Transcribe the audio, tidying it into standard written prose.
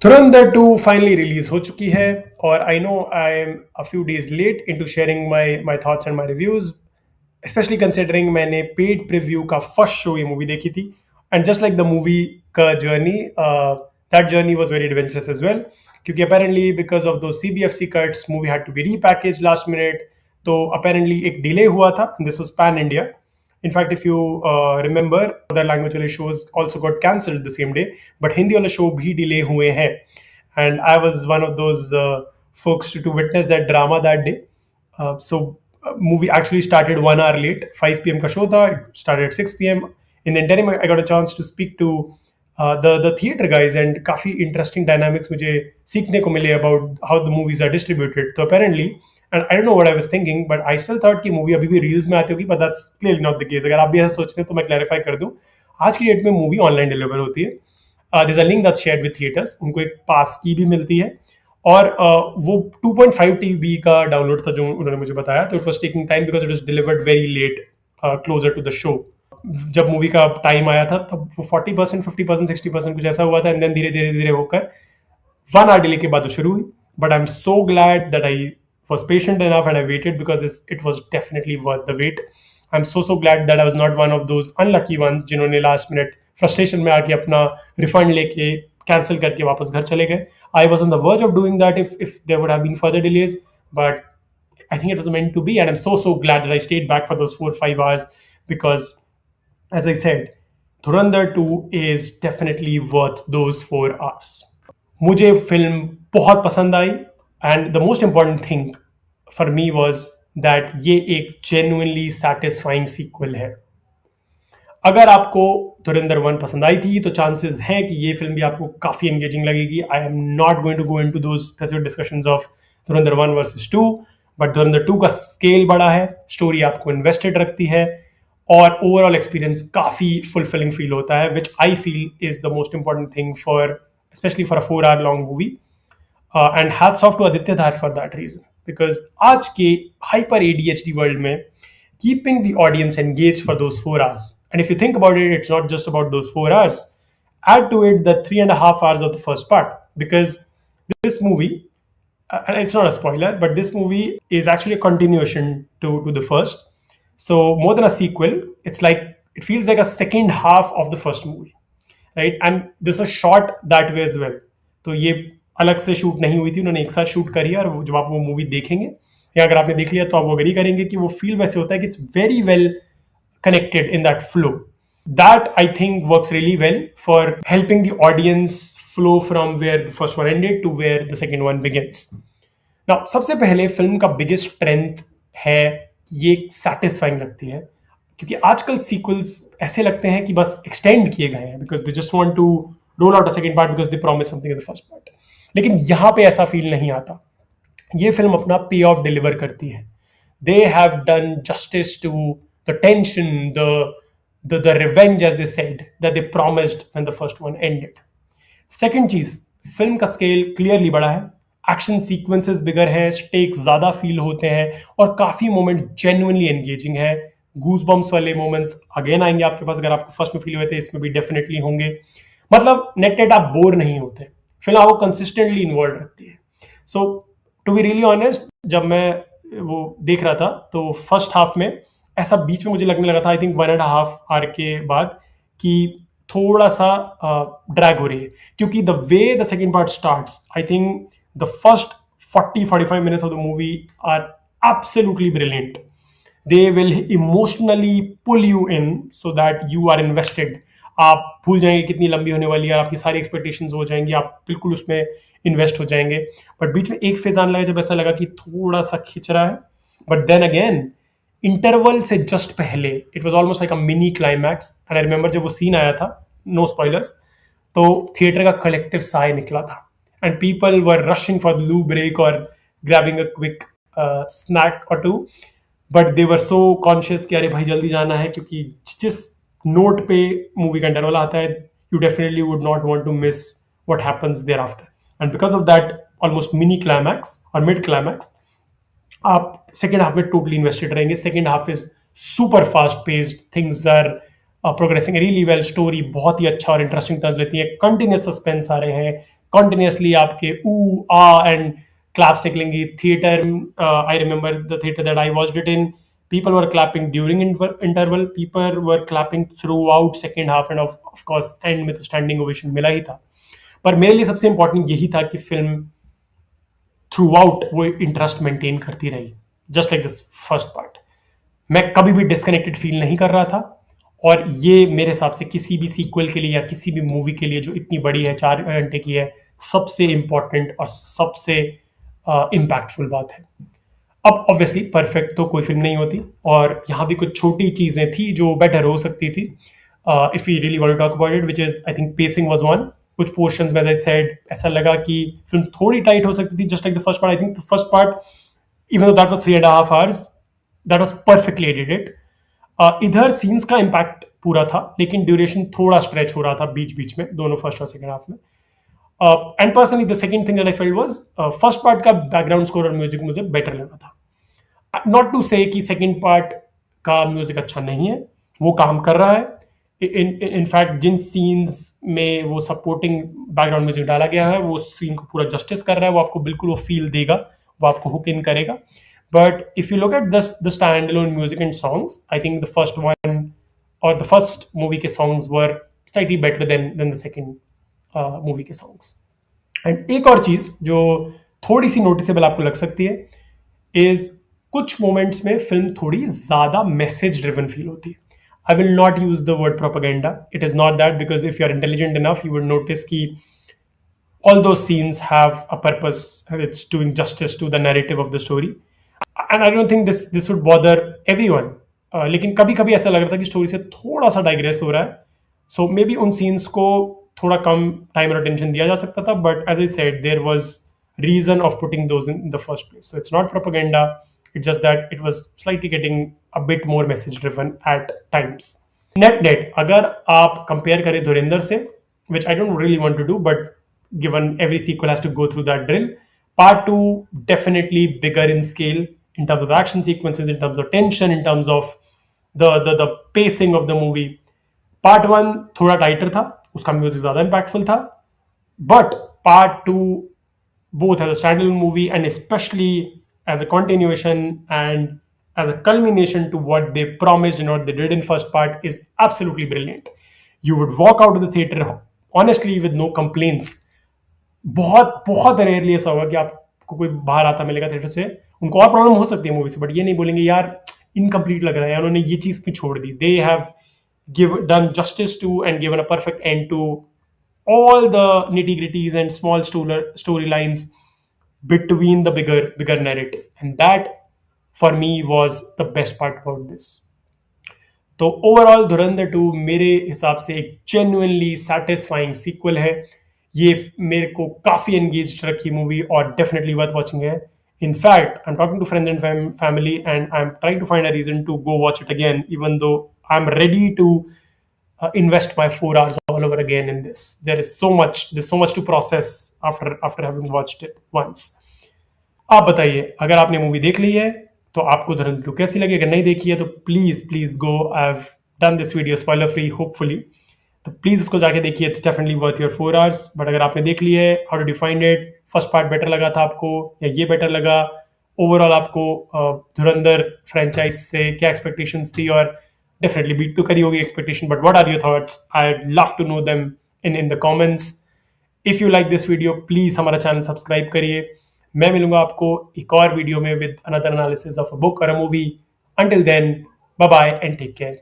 धुरंधर 2 finally release हो चुकी है और I know I am a few days late into sharing my thoughts and my reviews, specially considering मैंने paid preview का first show ये movie देखी थी and just like the movie का journey, that journey was very adventurous as well क्योंकि apparently because of दो CBFC cuts movie had to be repackage last minute. तो apparently एक delay हुआ था, this was pan India. In fact, if you remember, other language वाले shows also got cancelled the same day, but Hindi वाले show भी delay हुए हैं, and I was one of those folks to witness that drama that day. So movie actually started 1 hour late. 5 p.m. का show था, it started at 6 p.m. In the interim, I got a chance to speak to the theater guys and काफी interesting dynamics मुझे सीखने को मिले about how the movies are distributed. So apparently and I don't know what I was thinking, but I still thought कि movie अभी भी reels में आती होगी, but that's clearly not the case. अगर आप भी ऐसा सोचते हैं तो मैं क्लैरिफाई कर दूं, आज की डेट में मूवी ऑनलाइन डिलीवर होती है। There is a link that's shared with theatres, उनको एक पास की भी मिलती है और वो 2.5 टीबी का डाउनलोड था जो उन्होंने मुझे बताया। तो it was taking time because it was delivered very late, closer to the show. जब मूवी का टाइम आया था तब वो 40%, 50%, 60% कुछ ऐसा हुआ था, एंड देन धीरे धीरे धीरे होकर 1 hour delay के बाद वो शुरू हुई। But I am so glad that I was patient enough and I waited because it was definitely worth the wait. I'm so glad that I was not one of those unlucky ones जिन्होंने last minute frustration में आके अपना refund लेके cancel करके वापस घर चले गए। I was on the verge of doing that if there would have been further delays, but I think it was meant to be, and I'm so glad that I stayed back for those 4 or 5 hours because, as I said, Dhurandhar 2 is definitely worth those 4 hours. मुझे film बहुत पसंद आई and the most important thing for me was that ये एक genuinely satisfying sequel है। अगर आपको धुरंधर 1 पसंद आई थी तो चांसेस हैं कि ये फिल्म भी आपको काफी एंगेजिंग लगेगी। I am not going to go into those specific discussions of Dhurandhar 1 versus 2, but धुरंधर 2 का स्केल बड़ा है, स्टोरी आपको इन्वेस्टेड रखती है और ओवरऑल एक्सपीरियंस काफी फुलफिलिंग फील होता है, which I feel is the most important thing for especially for a 4 hour long movie. And hats off to Aditya Dhar for that reason. Because आज के hyper ADHD world में keeping the audience engaged for those 4 hours. And if you think about it, it's not just about those 4 hours. Add to it the 3.5 hours of the first part. Because this movie, and it's not a spoiler, but this movie is actually a continuation to the first. So more than a sequel, it feels like a second half of the first movie. Right, and this is shot that way as well. तो ये अलग से shoot नहीं हुई थी, उन्होंने एक साथ शूट करी है और जब आप वो मूवी देखेंगे या अगर आपने देख लिया तो आप वो अग्री करेंगे कि वो फील वैसे होता है कि it's very well connected in that flow. That I think works really well for helping the audience flow from where the first one ended to where the second one begins. Now सबसे पहले film का biggest strength है कि ये satisfying लगती है, क्योंकि आजकल सीक्वल्स ऐसे लगते हैं कि बस एक्सटेंड किए गए हैं because they just want to roll out a second part because they promise something in the first part. लेकिन यहाँ पे ऐसा फील नहीं आता। ये फिल्म अपना पे ऑफ डिलीवर करती है। They have done justice to the tension, the revenge as they said that they promised when the first one ended. Second चीज, फिल्म का स्केल क्लियरली बड़ा है, एक्शन सीक्वेंसेस बिगर है, स्टेक्स ज्यादा फील होते हैं और काफी मोमेंट जेन्युइनली एंगेजिंग है। गूज बम्स वाले मोमेंट्स अगेन आएंगे आपके पास, अगर आपको फर्स्ट में फील हुए थे इसमें भी डेफिनेटली होंगे। मतलब नेट नेट आप बोर नहीं होते, फिल्म आपको कंसिस्टेंटली इन्वॉल्व रखती है। सो टू बी रियली ऑनेस्ट, जब मैं वो देख रहा था तो फर्स्ट हाफ में ऐसा बीच में मुझे लगने लगा था, आई थिंक 1.5 hour के बाद, कि थोड़ा सा ड्रैग हो रही है, क्योंकि the way the second part starts, I think the first 40-45 minutes of the movie are absolutely brilliant. They will emotionally pull you in so that you are invested. आप भूल जाएंगे कितनी लंबी होने वाली है, आपकी सारी एक्सपेक्टेशंस हो जाएंगी, आप बिल्कुल उसमें इन्वेस्ट हो जाएंगे। बट बीच में एक फेज आने लगा जब ऐसा लगा कि थोड़ा सा खिंच रहा है, बट देन अगेन इंटरवल से जस्ट पहले it was almost like a mini climax. And I remember जब वो सीन आया था, नो स्पॉयलर्स, तो थिएटर का कलेक्टिव साय निकला था and people were rushing for loo break और ग्रैबिंग अ क्विक स्नैक और two, but they were so conscious कि अरे भाई जल्दी जाना है, क्योंकि जिस नोट पे मूवी का इंटरवल आता है you definitely would not want to miss what happens there after. And because of that almost mini climax और मिड क्लाइमैक्स, आप सेकेंड हाफ में टोटली इन्वेस्टेड रहेंगे। Second half is super fast paced, things are progressing really well, story बहुत ही अच्छा और interesting turn लेती है, कंटिन्यूस सस्पेंस आ रहे हैं, continuously आपके ऊ आ एंड claps निकलेंगी. Theater, I remember the theater that I watched it in, people were clapping during interval, people were clapping throughout second half, and of course end में तो standing ovation मिला ही था. पर मेरे लिए सबसे इंपॉर्टेंट यही था कि फिल्म थ्रू आउट वो इंटरेस्ट मेंटेन करती रही, just like this first part. मैं कभी भी डिस्कनेक्टेड फील नहीं कर रहा था, और ये मेरे हिसाब से किसी भी सीक्वल के लिए या किसी भी मूवी के लिए जो इतनी बड़ी है, 4 घंटे की है, सबसे इंपॉर्टेंट और सबसे इम्पैक्टफुल बात है. अब ऑब्वियसली परफेक्ट तो कोई फिल्म नहीं होती, और यहाँ भी कुछ छोटी चीज़ें थी जो बेटर हो सकती थी. If you really want to talk about it, which is I think pacing was one. कुछ पोर्शंस में, एज आई सेड, ऐसा लगा कि फिल्म थोड़ी टाइट हो सकती थी, just like the first part. I think the first part, even though that was 3.5 hours, that was perfectly edited. इधर सीन्स का इम्पैक्ट पूरा था, लेकिन ड्यूरेशन थोड़ा स्ट्रेच हो रहा था बीच बीच में, दोनों फर्स्ट और सेकंड हाफ में. And personally the second thing that I felt was, first part का बैकग्राउंड स्कोर और म्यूजिक मुझे बेटर लगा था. नॉट टू से कि सेकंड पार्ट का म्यूजिक अच्छा नहीं है, वो काम कर रहा है. इन फैक्ट जिन सीन्स में वो सपोर्टिंग बैकग्राउंड म्यूजिक डाला गया है, वो सीन को पूरा जस्टिस कर रहा है, वो आपको बिल्कुल वो फील देगा, वो आपको हुक इन करेगा. But if you look at the stand alone music and songs, I think the first one और द फर्स्ट मूवी के songs were slightly better than the second movie के सॉन्ग्स. एंड एक और चीज जो थोड़ी सी नोटिसेबल आपको लग सकती है इज, कुछ मोमेंट्स में फिल्म थोड़ी ज्यादा मैसेज ड्रिवन फील होती है. I will not use the word propaganda. It is not that, because if you're intelligent enough, you would notice कि all those scenes have a purpose. It's doing justice to the narrative of the story. And I don't think this would bother everyone. लेकिन कभी कभी ऐसा लग रहा था कि story से थोड़ा सा डाइग्रेस हो रहा है. सो मे बी उन सीन्स को थोड़ा कम टाइम और अटेंशन दिया जा सकता था. But as I said, there was reason of putting those in the first place. So it's not propaganda. It's just that it was slightly getting a bit more message driven at times. Net, अगर आप compare करें धुरंधर से, which I don't really want to do, but given every sequel has to go through that drill, part 2 definitely bigger in scale in terms of the action sequences, in terms of tension, in terms of the pacing of the movie. Part 1 थोड़ा tighter था, उसका music ज़्यादा impactful था, but part 2, both as a standalone movie and especially as a continuation and as a culmination to what they promised and what they did in first part, is absolutely brilliant. You would walk out of the theater honestly with no complaints. बहुत बहुत rarely ऐसा होगा कि आपको कोई बाहर आता मिलेगा थिएटर से, उनको और प्रॉब्लम हो सकती है मूवी से, बट ये नहीं बोलेंगे यार इनकम्प्लीट लग रहा है, उन्होंने ये चीज़ क्यों छोड़ दी. They have done justice to and given a perfect end to all the nitty-gritties and small storylines between the bigger narrative, and that for me was the best part about this. तो overall धुरंधर 2 मेरे हिसाब से एक genuinely satisfying sequel है. ये मेरे को काफी एंगेज रखी मूवी और डेफिनेटली वर्थ वॉचिंग है. In fact, I'm talking to friends and family, and I'm trying to find a reason to go watch it again, even though I'm ready to invest my 4 hours all over again in this. There's so much to process after having watched it once. आप बताइए, अगर आपने movie देख ली है तो आपको धुरंधर 2 कैसी लगी? अगर नहीं देखी है तो please go. I have done this video spoiler free hopefully, तो प्लीज उसको जाके देखिए. It's definitely worth your 4 hours. But अगर आपने देख ली है, how did you find it? First part better लगा था आपको या ये बेटर लगा? ओवरऑल आपको धुरंधर फ्रेंचाइज से क्या एक्सपेक्टेशंस थी? और डेफिनेटली बीट तो करी होगी expectation, but what are your thoughts? I love to know them in the comments. If you like this video, please हमारा चैनल सब्सक्राइब करिए. मैं मिलूंगा आपको एक और वीडियो में with another analysis of a book और a movie. Until then, bye bye and take care.